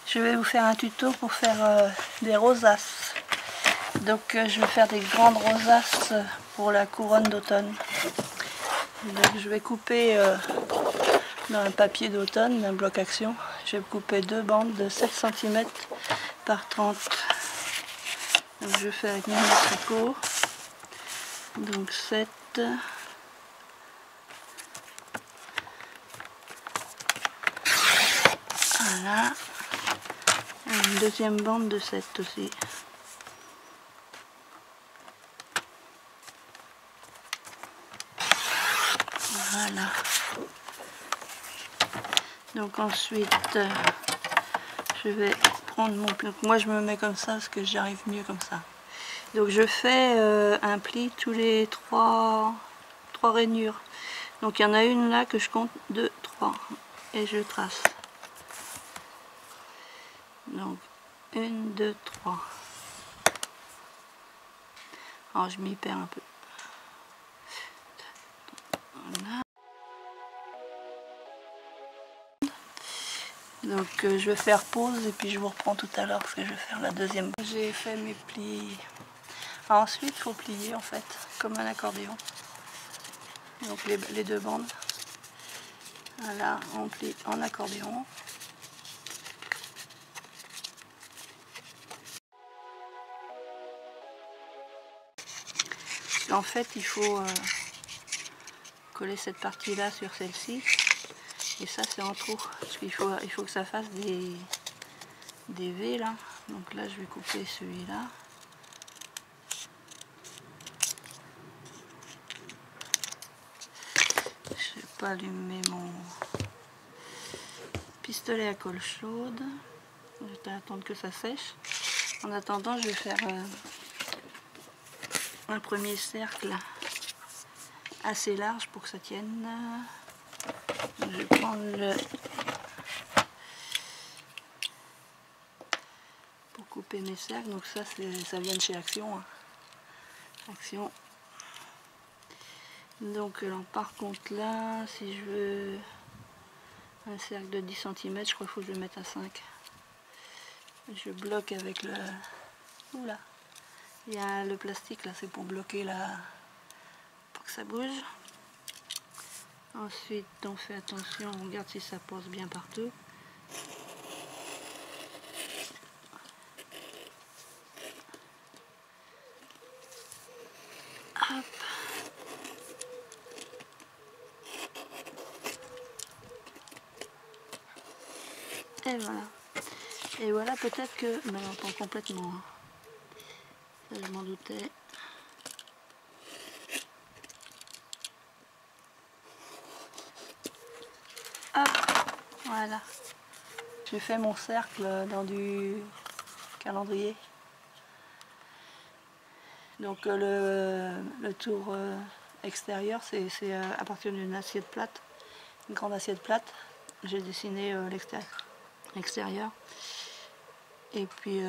Je vais vous faire un tuto pour faire des rosaces. Donc je vais faire des grandes rosaces pour la couronne d'automne. Donc je vais couper dans un papier d'automne, un bloc action. Je vais couper deux bandes de 7 cm par 30. Donc je fais avec mon tricot. Donc 7. Voilà. Une deuxième bande de 7 aussi. Voilà. Donc ensuite, je vais prendre mon pli. Moi je me mets comme ça parce que j'arrive mieux comme ça. Donc je fais un pli tous les 3 rainures. Donc il y en a une là que je compte 2, 3 et je trace. Donc 1, 2, 3. Alors je m'y perds un peu. Voilà. Donc je vais faire pause et puis je vous reprends tout à l'heure parce que je vais faire la deuxième. J'ai fait mes plis. Alors ensuite il faut plier en fait comme un accordéon. Donc les deux bandes. Voilà, on plie en accordéon. En fait il faut coller cette partie là sur celle-ci. Et ça c'est en trop. Parce qu'il faut que ça fasse des V là. Donc là je vais couper celui-là. Je vais pas allumer mon pistolet à colle chaude. Je vais attendre que ça sèche. En attendant je vais faire un premier cercle assez large pour que ça tienne. Je vais prendre le pour couper mes cercles. Donc ça vient de chez Action. Hein. Action. Donc alors, par contre là, si je veux un cercle de 10 cm, je crois qu'il faut que je le mette à 5. Je bloque avec le... Oula, il y a le plastique là, c'est pour bloquer là, pour que ça bouge. Ensuite on fait attention, on regarde si ça passe bien partout. Hop. Et voilà. Et voilà, peut-être que... Mais non, pas complètement. Hein. Ça, je m'en doutais. Hop. Voilà. J'ai fait mon cercle dans du calendrier. Donc le tour extérieur, c'est à partir d'une assiette plate. Une grande assiette plate. J'ai dessiné l'extérieur. Et puis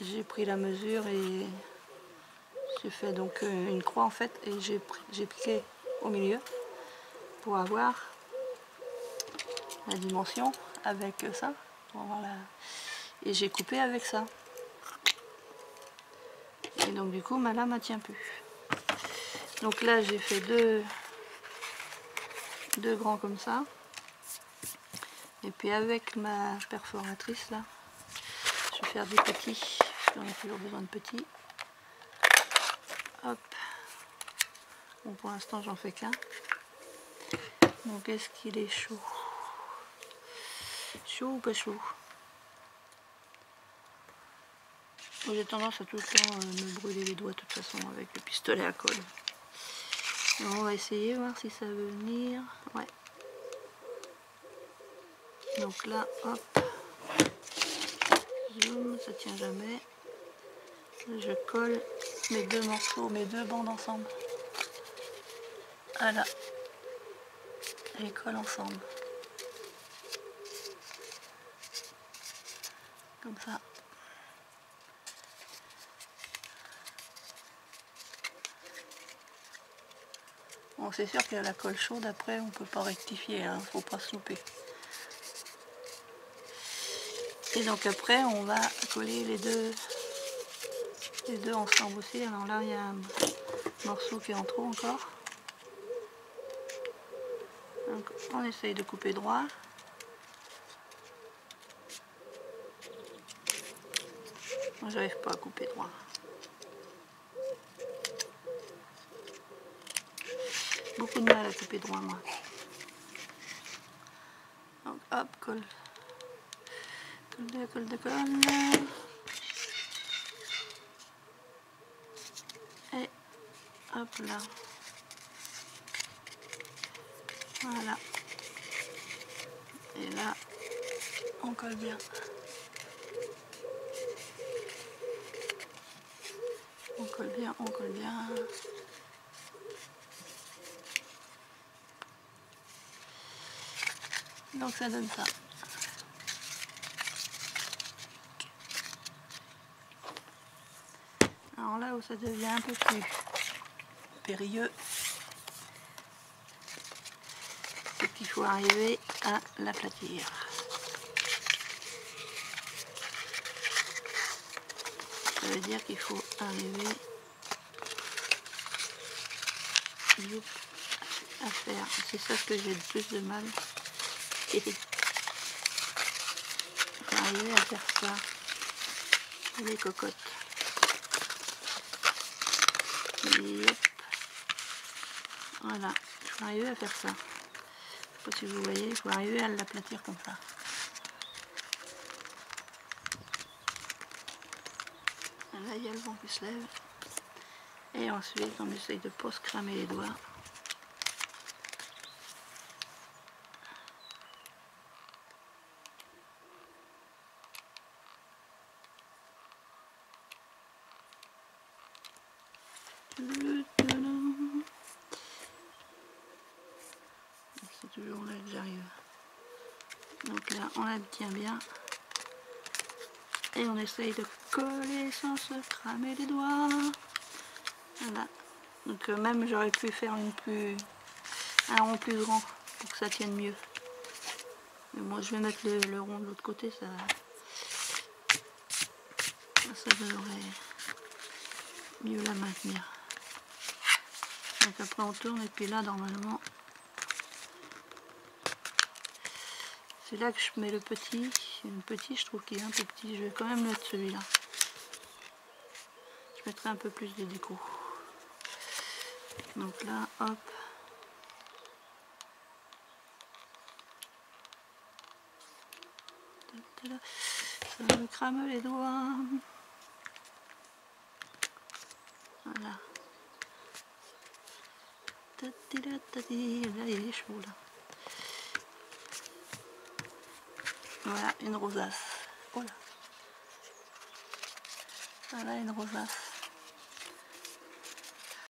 j'ai pris la mesure et j'ai fait donc une croix en fait et j'ai piqué au milieu pour avoir la dimension avec ça. Pour avoir et j'ai coupé avec ça. Et donc du coup ma lame ne tient plus. Donc là j'ai fait deux grands comme ça. Et puis avec ma perforatrice là, je vais faire des petits. J'en ai toujours besoin de petits. Hop. Bon, pour l'instant j'en fais qu'un. Donc est-ce qu'il est chaud? Chaud ou pas chaud? J'ai tendance à tout le temps me brûler les doigts de toute façon avec le pistolet à colle. Donc, on va essayer, voir si ça veut venir. Ouais. Donc là, hop. Zoom, ça tient jamais. Je colle mes deux morceaux, mes deux bandes ensemble. Voilà. Je les colle ensemble. Comme ça. Bon, c'est sûr qu'il y a la colle chaude, après on peut pas rectifier, hein, faut pas se louper. Et donc après on va coller les deux ensemble aussi. Alors là il y a un morceau qui est en trop encore. Donc on essaye de couper droit. Moi j'arrive pas à couper droit. Beaucoup de mal à couper droit moi. Donc hop, colle. Colle. Et hop là. Voilà. Et là, on colle bien. On colle bien. Donc ça donne ça. Alors là où ça devient un peu plus périlleux, c'est qu'il faut arriver à l'aplatir. Ça veut dire qu'il faut arriver à faire. C'est ça ce que j'ai le plus de mal. Il faut arriver à faire ça. Les cocottes. Et hop. Voilà. Il faut arriver à faire ça. Je sais pas si vous voyez, il faut arriver à l'aplatir comme ça. Là, il y a le vent qui se lève. Et ensuite, on essaye de ne pas se cramer les doigts. C'est toujours là que j'arrive. Donc là, on la tient bien. Et on essaye de coller sans se cramer les doigts. Voilà. Donc même j'aurais pu faire un rond plus grand pour que ça tienne mieux. Mais moi je vais mettre le rond de l'autre côté, ça devrait mieux la maintenir. Donc après on tourne et puis là normalement c'est là que je mets le petit. Le petit je trouve qu'il est un peu petit, je vais quand même mettre celui-là. Je mettrai un peu plus de déco. Donc là hop. Ça me crame les doigts. Voilà. Là il est chaud là. Voilà une rosace. Voilà une rosace.